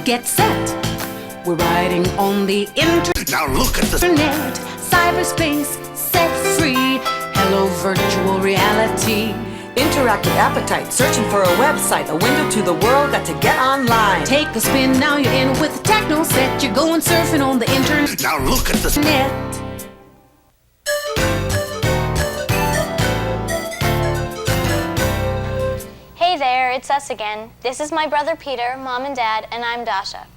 Get set. We're riding on the internet. Now look at the Cyberspace set free. Hello, virtual reality. Interactive appetite, searching for a website, a window to the world, got to get online. Take a spin, now you're in with the techno set. You're going surfing on the internet. Now look at the Net. Hey there, it's us again. This is my brother Peter, Mom and Dad, and I'm Dasha.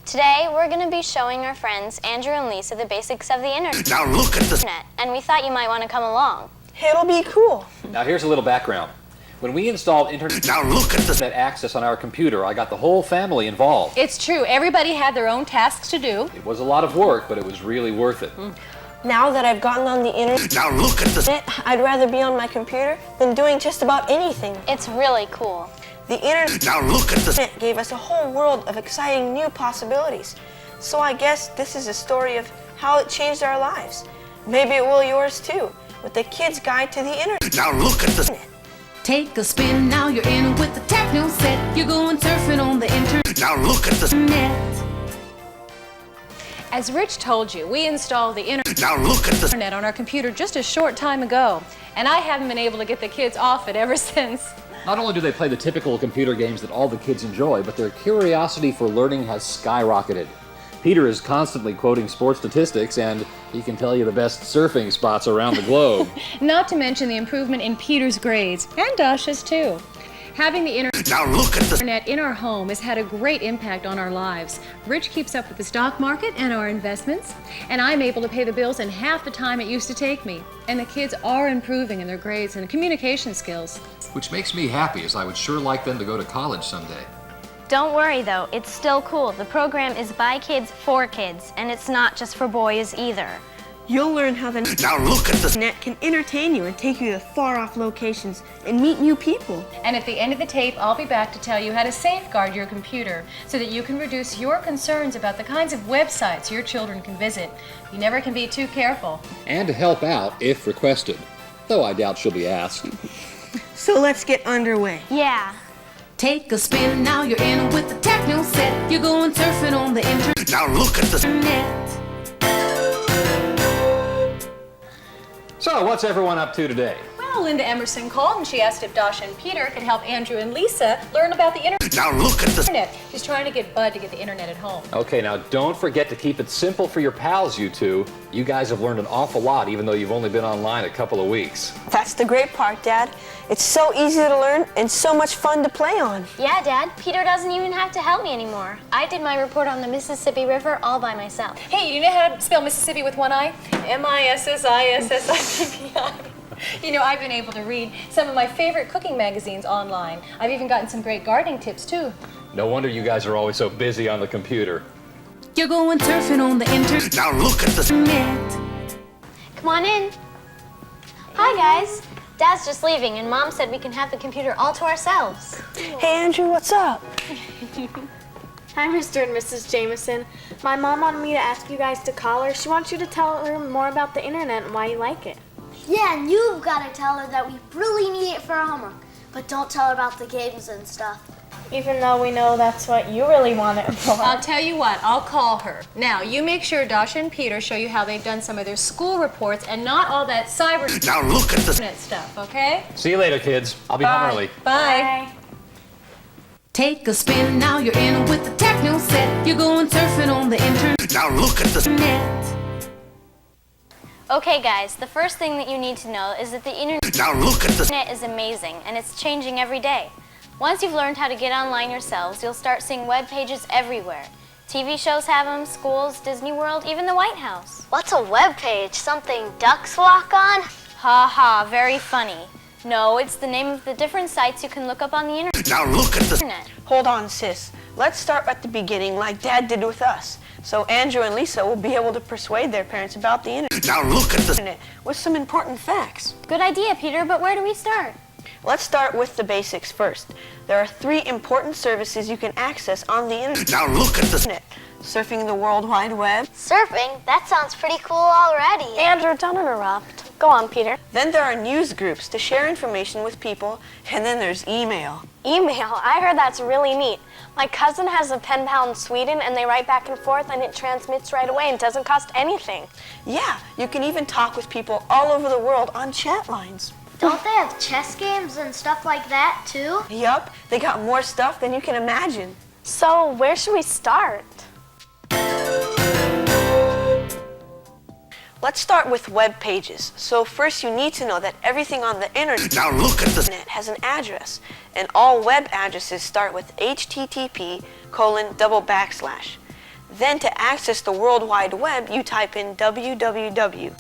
Today, we're going to be showing our friends Andrew and Lisa the basics of the internet. Now look at the And we thought you might want to come along. It'll be cool. Now here's a little background. When we installed internet Now look at the access on our computer, I got the whole family involved. It's true. Everybody had their own tasks to do. It was a lot of work, but it was really worth it. Now that I've gotten on the internet, Now look at the I'd rather be on my computer than doing just about anything. It's really cool. The internet Now look at the gave us a whole world of exciting new possibilities. So I guess this is a story of how it changed our lives. Maybe it will yours too, with the Kid's Guide to the Internet. Now look at the Take a spin, now you're in with the techno set. You're going surfing on the internet. Now look at the As Rich told you, we installed the Now look at the internet on our computer just a short time ago, and I haven't been able to get the kids off it ever since. Not only do they play the typical computer games that all the kids enjoy, but their curiosity for learning has skyrocketed. Peter is constantly quoting sports statistics, and he can tell you the best surfing spots around the globe. Not to mention the improvement in Peter's grades, and Dasha's too. Having the Now look at the internet in our home has had a great impact on our lives. Rich keeps up with the stock market and our investments, and I'm able to pay the bills in half the time it used to take me. And the kids are improving in their grades and communication skills. Which makes me happy, as I would sure like them to go to college someday. Don't worry though, it's still cool. The program is by kids for kids, and it's not just for boys either. You'll learn how the Now look at the internet can entertain you and take you to far-off locations and meet new people. And at the end of the tape, I'll be back to tell you how to safeguard your computer so that you can reduce your concerns about the kinds of websites your children can visit. You never can be too careful. And to help out if requested, though I doubt she'll be asked. So let's get underway. Yeah. Take a spin, now you're in with the techno set. You're going surfing on the internet. Now look at the So, what's everyone up to today? Well, Linda Emerson called and she asked if Dasha and Peter could help Andrew and Lisa learn about the internet. Now look at the She's trying to get Bud to get the internet at home. Okay, now don't forget to keep it simple for your pals, you two. You guys have learned an awful lot, even though you've only been online a couple of weeks. That's the great part, Dad. It's so easy to learn and so much fun to play on. Yeah, Dad. Peter doesn't even have to help me anymore. I did my report on the Mississippi River all by myself. Hey, you know how to spell Mississippi with one I? M-I-S-S-I-S-S-I-P-P-I. You know, I've been able to read some of my favorite cooking magazines online. I've even gotten some great gardening tips, too. No wonder you guys are always so busy on the computer. You're going surfing on the internet. Now look at the Come on in. Hi, guys. Dad's just leaving, and Mom said we can have the computer all to ourselves. Hey, Andrew, what's up? Hi, Mr. and Mrs. Jameson. My mom wanted me to ask you guys to call her. She wants you to tell her more about the internet and why you like it. Yeah, and you've got to tell her that we really need it for our homework. But don't tell her about the games and stuff. Even though we know that's what you really want it for. I'll tell you what, I'll call her. Now, you make sure Dasha and Peter show you how they've done some of their school reports and not all that cyber Now look at the internet stuff, okay? See you later, kids. I'll be home early. Bye. Take a spin, now you're in with the techno set. You're going surfing on the internet. Now look at the Okay, guys, the first thing that you need to know is that the internet Now look at the is amazing, and it's changing every day. Once you've learned how to get online yourselves, you'll start seeing web pages everywhere. TV shows have them, schools, Disney World, even the White House. What's a web page? Something ducks walk on? Ha ha, very funny. No, it's the name of the different sites you can look up on the Now look at the internet. Hold on, sis. Let's start at the beginning like Dad did with us. So Andrew and Lisa will be able to persuade their parents about the Now look at the internet with some important facts. Good idea, Peter, but where do we start? Let's start with the basics first. There are 3 important services you can access on the internet. Now look at the Internet. Surfing the World Wide Web. Surfing? That sounds pretty cool already. Andrew, don't interrupt. Go on, Peter. Then there are news groups to share information with people. And then there's email. Email. I heard that's really neat. My cousin has a pen pal in Sweden, and they write back and forth, and it transmits right away and doesn't cost anything. Yeah, you can even talk with people all over the world on chat lines. Don't they have chess games and stuff like that too? Yup, they got more stuff than you can imagine. So where should we start? Let's start with web pages. So first you need to know that everything on the internet Now look at this. has an address, and all web addresses start with http://. Then to access the World Wide Web, you type in www.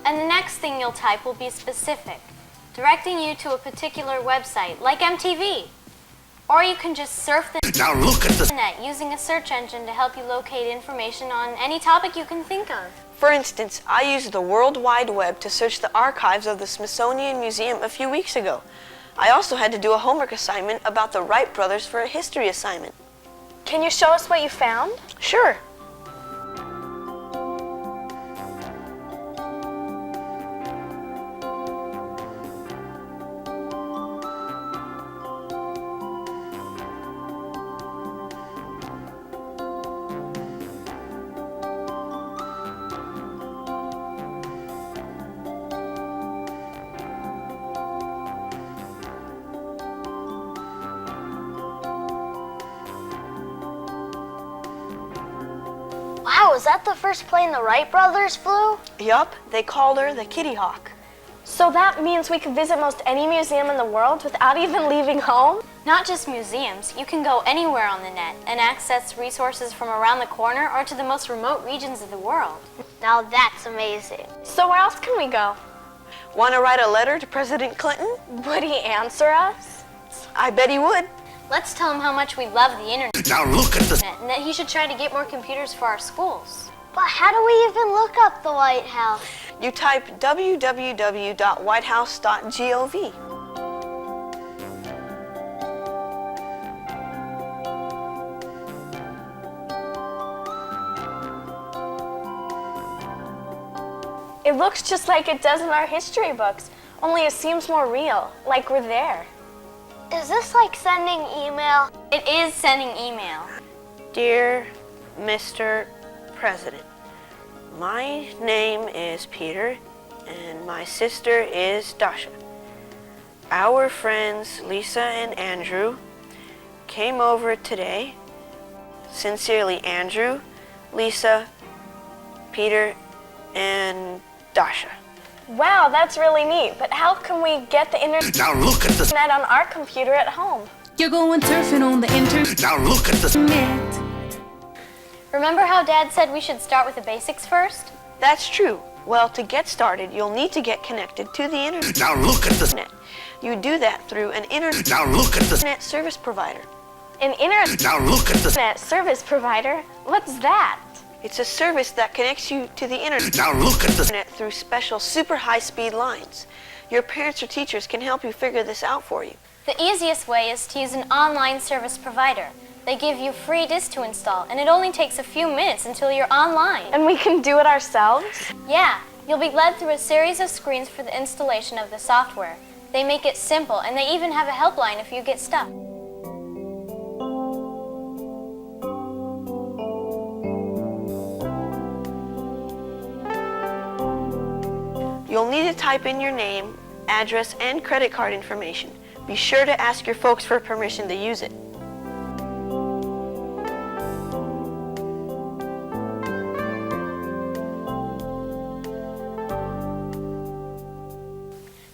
And the next thing you'll type will be specific, directing you to a particular website, like MTV. Or you can just surf the Now look at this. internet using a search engine to help you locate information on any topic you can think of. For instance, I used the World Wide Web to search the archives of the Smithsonian Museum a few weeks ago. I also had to do a homework assignment about the Wright brothers for a history assignment. Can you show us what you found? Sure. Wow, is that the first plane the Wright brothers flew? Yup, they called her the Kitty Hawk. So that means we can visit most any museum in the world without even leaving home? Not just museums, you can go anywhere on the net and access resources from around the corner or to the most remote regions of the world. Now that's amazing. So where else can we go? Want to write a letter to President Clinton? Would he answer us? I bet he would. Let's tell him how much we love the internet Now look at this. and that he should try to get more computers for our schools. But how do we even look up the White House? You type www.whitehouse.gov. It looks just like it does in our history books, only it seems more real, like we're there. Is this like sending email? It is sending email. Dear Mr. President, my name is Peter and my sister is Dasha. Our friends Lisa and Andrew came over today. Sincerely, Andrew, Lisa, Peter, and Dasha. Wow, that's really neat, but how can we get the internet Now look at this. on our computer at home? You're going surfing on the internet. Now look at this. Remember how Dad said we should start with the basics first? That's true. Well, to get started, you'll need to get connected to the internet. Now look at this. You do that through an internet Now look at this. service provider. An internet Now look at this. service provider? What's that? It's a service that connects you to the internet Now look at this. through special super high-speed lines. Your parents or teachers can help you figure this out for you. The easiest way is to use an online service provider. They give you free disks to install, and it only takes a few minutes until you're online. And we can do it ourselves? Yeah, you'll be led through a series of screens for the installation of the software. They make it simple, and they even have a helpline if you get stuck. You'll need to type in your name, address, and credit card information. Be sure to ask your folks for permission to use it.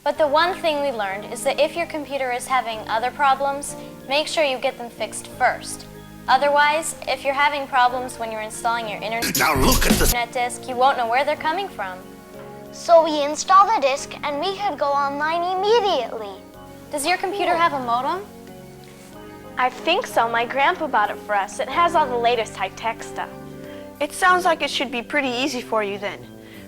But the one thing we learned is that if your computer is having other problems, make sure you get them fixed first. Otherwise, if you're having problems when you're installing your Now look at this. internet disk, you won't know where they're coming from. So we install the disk and we could go online immediately. Does your computer have a modem? I think so. My grandpa bought it for us. It has all the latest high-tech stuff. It sounds like it should be pretty easy for you then.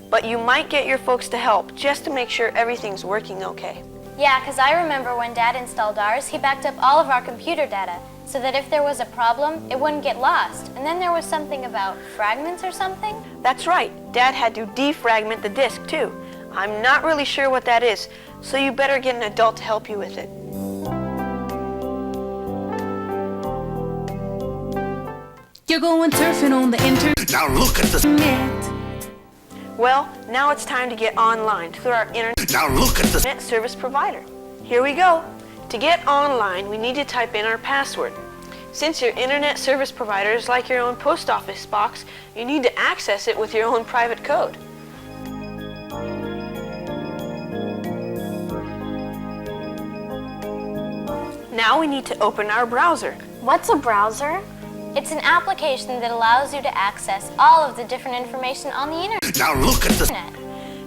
But you might get your folks to help just to make sure everything's working okay. Yeah, because I remember when Dad installed ours, he backed up all of our computer data so that if there was a problem, it wouldn't get lost. And then there was something about fragments or something? That's right. Dad had to defragment the disk too. I'm not really sure what that is, so you better get an adult to help you with it. You're going surfing on the internet. Now look at the. Well, now it's time to get online through our Now look at the. internet service provider. Here we go. To get online, we need to type in our password. Since your internet service provider is like your own post office box, you need to access it with your own private code. Now we need to open our browser. What's a browser? It's an application that allows you to access all of the different information on the internet. Now look at the.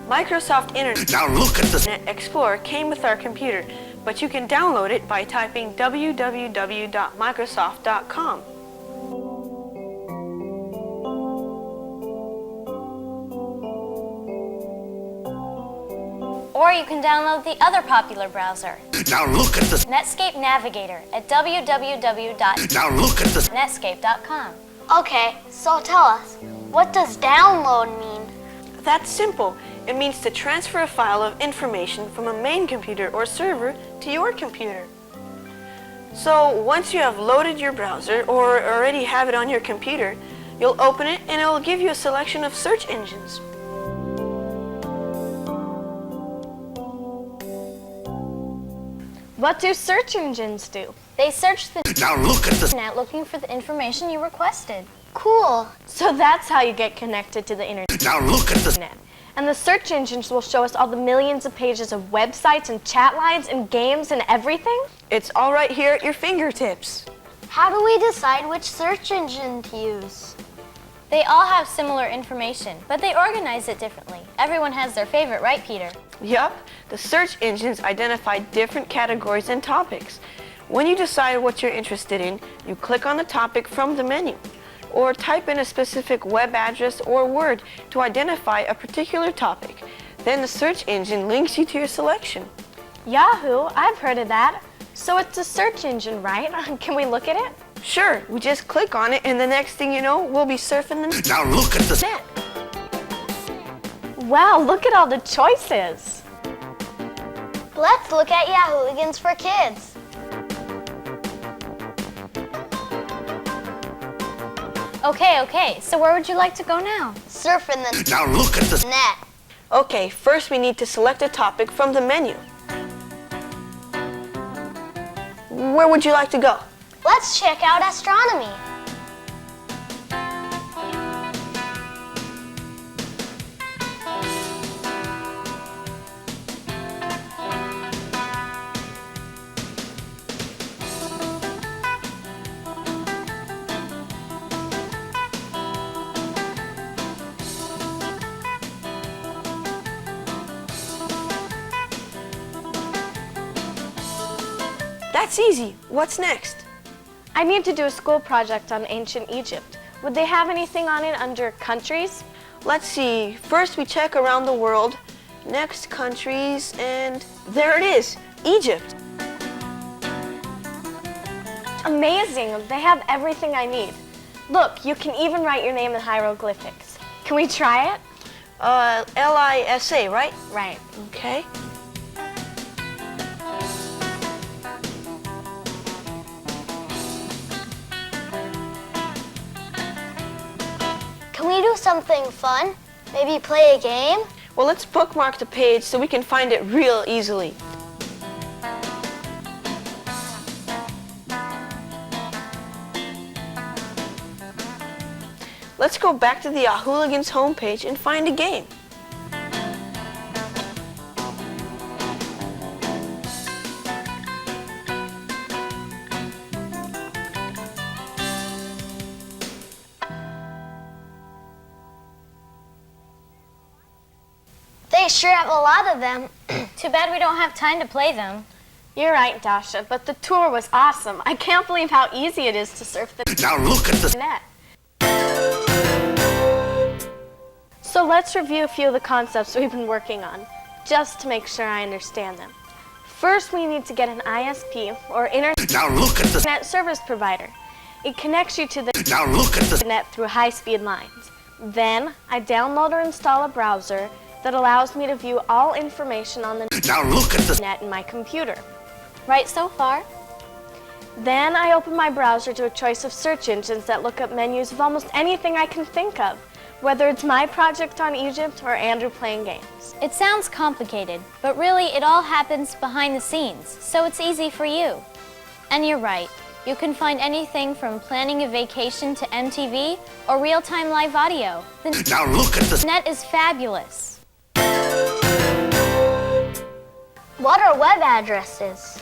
Microsoft Internet Now look at the. Explorer came with our computer, but you can download it by typing www.microsoft.com. Or you can download the other popular browser, Now look at the. Netscape Navigator, at www.netscape.com. Now look at the. Okay, so tell us, what does download mean? That's simple. It means to transfer a file of information from a main computer or server to your computer. So once you have loaded your browser or already have it on your computer, you'll open it and it will give you a selection of search engines. What do search engines do? They search the Now look at the. internet looking for the information you requested. Cool. So that's how you get connected to the internet. Now look at the. And the search engines will show us all the millions of pages of websites and chat lines and games and everything? It's all right here at your fingertips. How do we decide which search engine to use? They all have similar information, but they organize it differently. Everyone has their favorite, right, Peter? Yup, the search engines identify different categories and topics. When you decide what you're interested in, you click on the topic from the menu, or type in a specific web address or word to identify a particular topic. Then the search engine links you to your selection. Yahoo, I've heard of that. So it's a search engine, right? Can we look at it? Sure, we just click on it and the next thing you know, we'll be surfing the Now look at the. net. Wow, look at all the choices. Let's look at Yahooligans for Kids. Okay, so where would you like to go now? Surfing the Now look at the. net. Okay, first we need to select a topic from the menu. Where would you like to go? Let's check out astronomy. That's easy. What's next? I need to do a school project on ancient Egypt. Would they have anything on it under countries? Let's see. First we check around the world. Next, countries, and there it is, Egypt. Amazing, they have everything I need. Look, you can even write your name in hieroglyphics. Can we try it? Lisa, right? Right. Okay. Can we do something fun? Maybe play a game? Well, let's bookmark the page so we can find it real easily. Let's go back to the Yahooligans homepage and find a game. They sure have a lot of them. Too bad we don't have time to play them. You're right, Dasha, but the tour was awesome. I can't believe how easy it is to surf the Now look at the. net. So let's review a few of the concepts we've been working on, just to make sure I understand them. First, we need to get an ISP, or Now look at the. Internet Service Provider. It connects you to the Now look at the. internet through high-speed lines. Then, I download or install a browser that allows me to view all information on the Now look at the net in my computer. Right so far? Then I open my browser to a choice of search engines that look up menus of almost anything I can think of, whether it's my project on Egypt or Andrew playing games. It sounds complicated, but really it all happens behind the scenes, so it's easy for you. And you're right, you can find anything from planning a vacation to MTV or real-time live audio. The Now look at the net is fabulous. What are web addresses?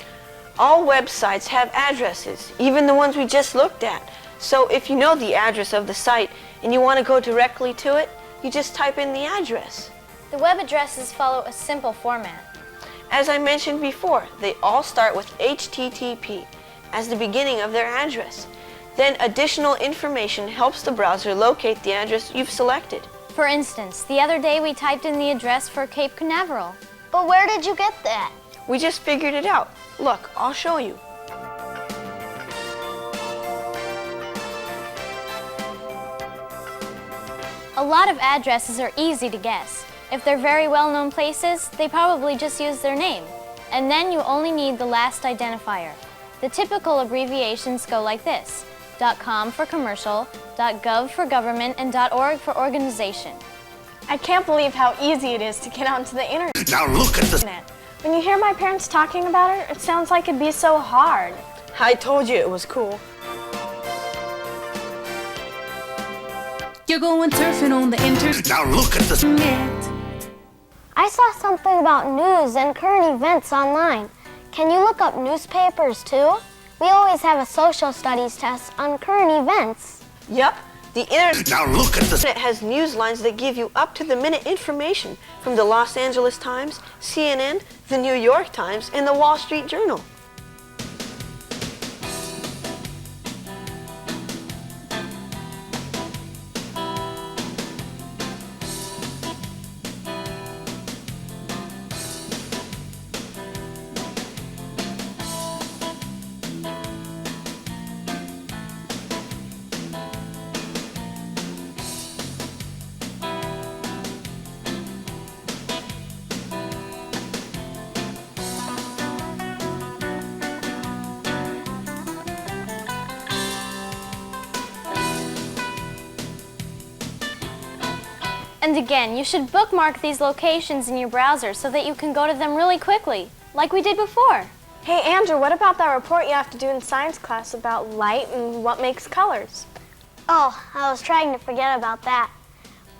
All websites have addresses, even the ones we just looked at. So if you know the address of the site and you want to go directly to it, you just type in the address. The web addresses follow a simple format. As I mentioned before, they all start with HTTP as the beginning of their address. Then additional information helps the browser locate the address you've selected. For instance, the other day we typed in the address for Cape Canaveral. But where did you get that? We just figured it out. Look, I'll show you. A lot of addresses are easy to guess. If they're very well-known places, they probably just use their name. And then you only need the last identifier. The typical abbreviations go like this: .com for commercial, .gov for government, and .org for organization. I can't believe how easy it is to get onto the internet. Now look at the When you hear my parents talking about it, it sounds like it'd be so hard. I told you it was cool. You're going surfing on the internet. Now look at the I saw something about news and current events online. Can you look up newspapers too? We always have a social studies test on current events. Yup, the internet Now look at the has news lines that give you up-to-the-minute information from the Los Angeles Times, CNN, the New York Times, and the Wall Street Journal. And again, you should bookmark these locations in your browser so that you can go to them really quickly, like we did before. Hey, Andrew, what about that report you have to do in science class about light and what makes colors? Oh, I was trying to forget about that.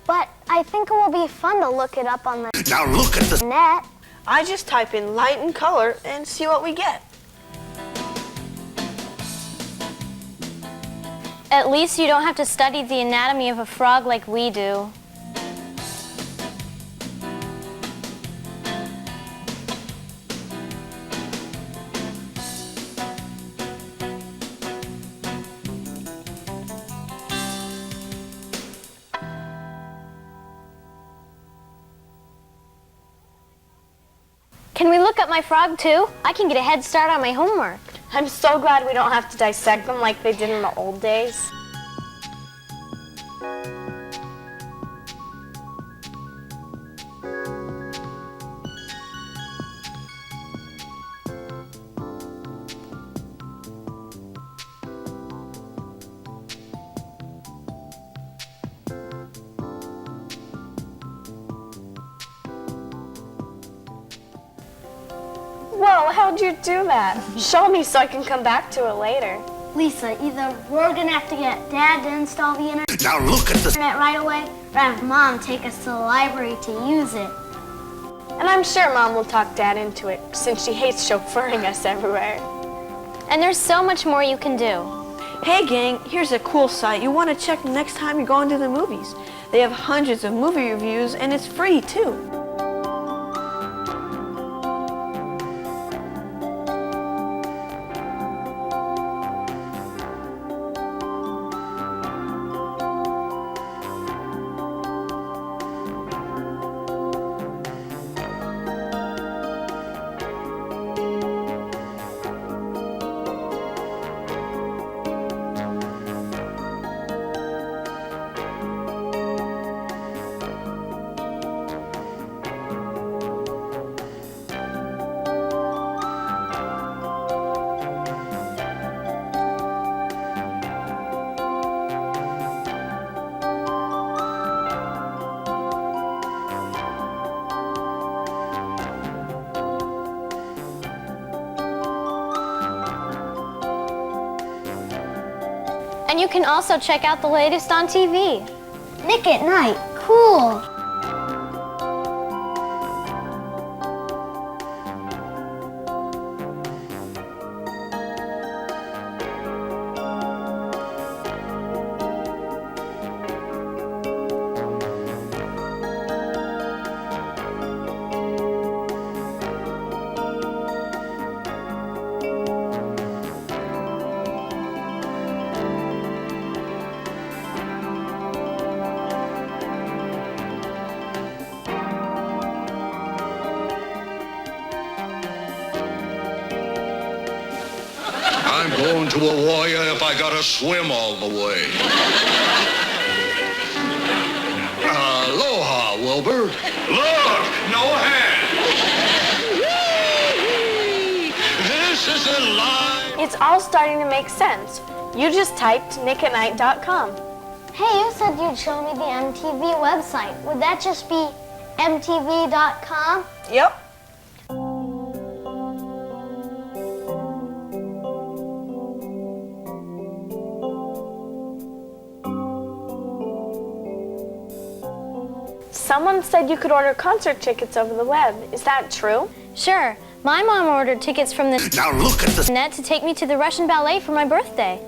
But I think it will be fun to look it up on the Now look at the net. I just type in light and color and see what we get. At least you don't have to study the anatomy of a frog like we do. Can we look up my frog too? I can get a head start on my homework. I'm so glad we don't have to dissect them like they did in the old days. Whoa, how'd you do that? Show me so I can come back to it later. Lisa, either we're gonna have to get Dad to install the internet Now look at the right away, or have Mom take us to the library to use it. And I'm sure Mom will talk Dad into it, since she hates chauffeuring us everywhere. And there's so much more you can do. Hey gang, here's a cool site you want to check the next time you're going to the movies. They have hundreds of movie reviews and it's free too. And you can also check out the latest on TV. Nick at Night, cool. I'm going to a warrior if I gotta swim all the way. Aloha, Wilbur. Look, no hand. This is a lie. It's all starting to make sense. You just typed nickatnight.com. Hey, you said you'd show me the MTV website. Would that just be mtv.com? Yep. Someone said you could order concert tickets over the web. Is that true? Sure, my mom ordered tickets from the Now look at the net to take me to the Russian ballet for my birthday.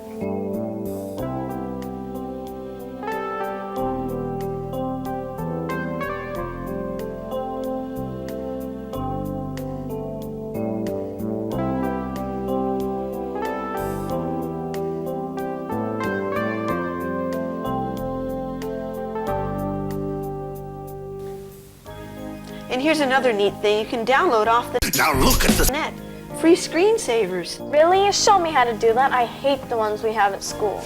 And here's another neat thing you can download off the Now look at the net. Free screensavers. Really? Show me how to do that. I hate the ones we have at school.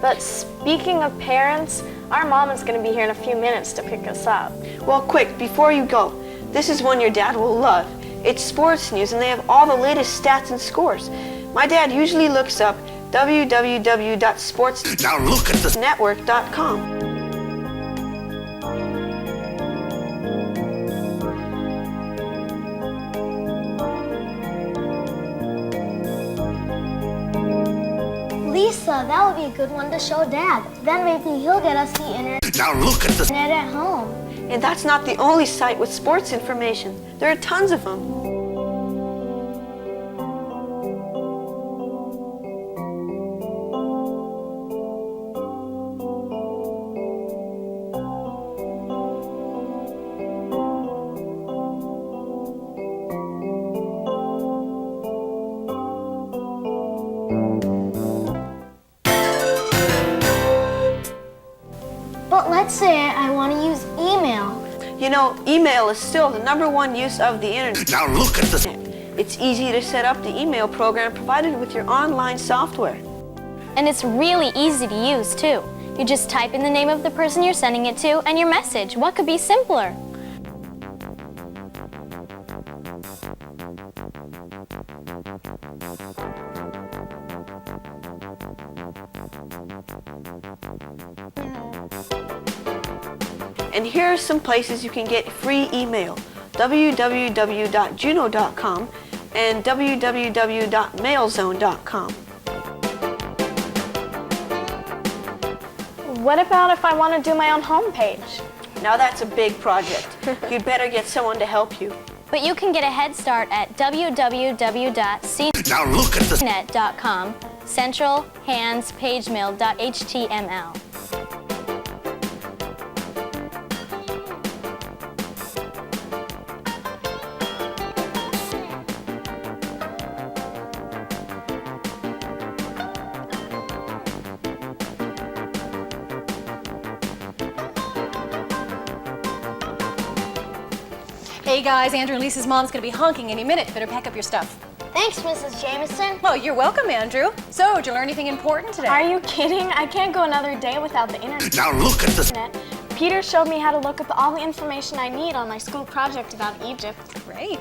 But speaking of parents, our mom is going to be here in a few minutes to pick us up. Well, quick, before you go, this is one your dad will love. It's sports news, and they have all the latest stats and scores. My dad usually looks up www.sportsnetwork.com. Lisa, that would be a good one to show Dad. Then maybe he'll get us the internet Now look at the at home. And that's not the only site with sports information. There are tons of them. But let's say I want to use email. You know, email is still the #1 use of the internet. Now look at the It's easy to set up the email program provided with your online software. And it's really easy to use, too. You just type in the name of the person you're sending it to and your message. What could be simpler? And here are some places you can get free email: www.juno.com and www.mailzone.com. What about if I want to do my own homepage? Now that's a big project. You'd better get someone to help you. But you can get a head start at www.cnet.com, Now look at the Central Hands PageMail.html. Hey guys, Andrew and Lisa's mom's gonna be honking any minute. Better pack up your stuff. Thanks, Mrs. Jameson. Oh, you're welcome, Andrew. So, did you learn anything important today? Are you kidding? I can't go another day without the internet. Now look at this. Peter showed me how to look up all the information I need on my school project about Egypt. Great.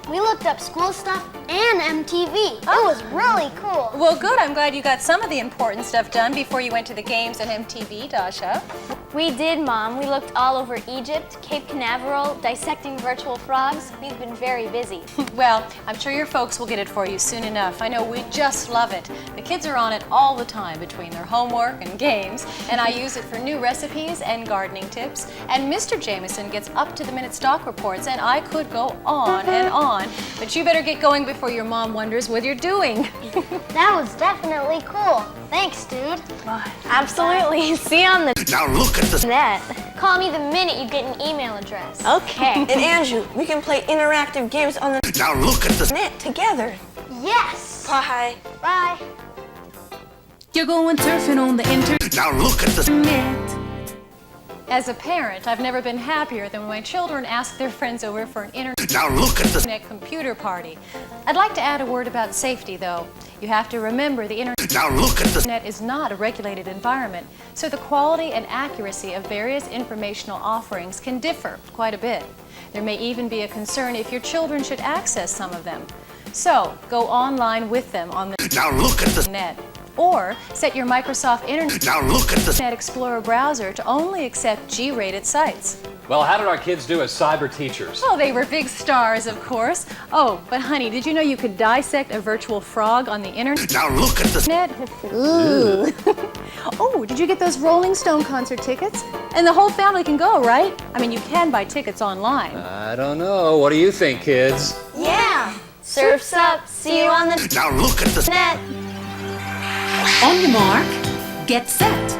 We looked up school stuff and MTV. It was really cool. Well, good. I'm glad you got some of the important stuff done before you went to the games on MTV, Dasha. We did, Mom. We looked all over Egypt, Cape Canaveral, dissecting virtual frogs. We've been very busy. Well, I'm sure your folks will get it for you soon enough. I know we just love it. The kids are on it all the time between their homework and games, and I use it for new recipes and gardening tips. And Mr. Jameson gets up-to-the-minute stock reports, and I could go on and on. But you better get going before your mom wonders what you're doing. That was definitely cool. Thanks, dude. Absolutely. See you on the Now look at this. net. Call me the minute you get an email address. Okay. And Andrew, we can play interactive games on the Now look at this. net together. Yes. Bye. Bye. You're going surfing on the internet. Now look at this. As a parent, I've never been happier than when my children ask their friends over for an Now look at this. internet computer party. I'd like to add a word about safety, though. You have to remember the Now look at this. internet is not a regulated environment, so the quality and accuracy of various informational offerings can differ quite a bit. There may even be a concern if your children should access some of them. So, go online with them on the Now look at this. net. Or set your Microsoft Now look at this. Internet Explorer browser to only accept G-rated sites. Well, how did our kids do as cyber teachers? Oh, they were big stars, of course. Oh, but honey, did you know you could dissect a virtual frog on the internet? Now look at this. Ooh. Oh, did you get those Rolling Stone concert tickets? And the whole family can go, right? I mean, you can buy tickets online. I don't know. What do you think, kids? Yeah. Surf's up. See you on the Now look at this. net. On your mark, get set.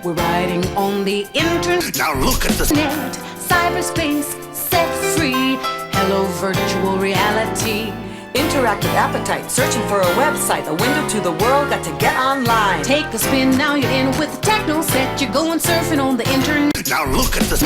We're riding on the internet. Now look at this. Cyberspace set free. Hello, virtual reality. Interactive appetite, searching for a website, a window to the world, got to get online. Take a spin, now you're in with the techno set. You're going surfing on the internet. Now look at this.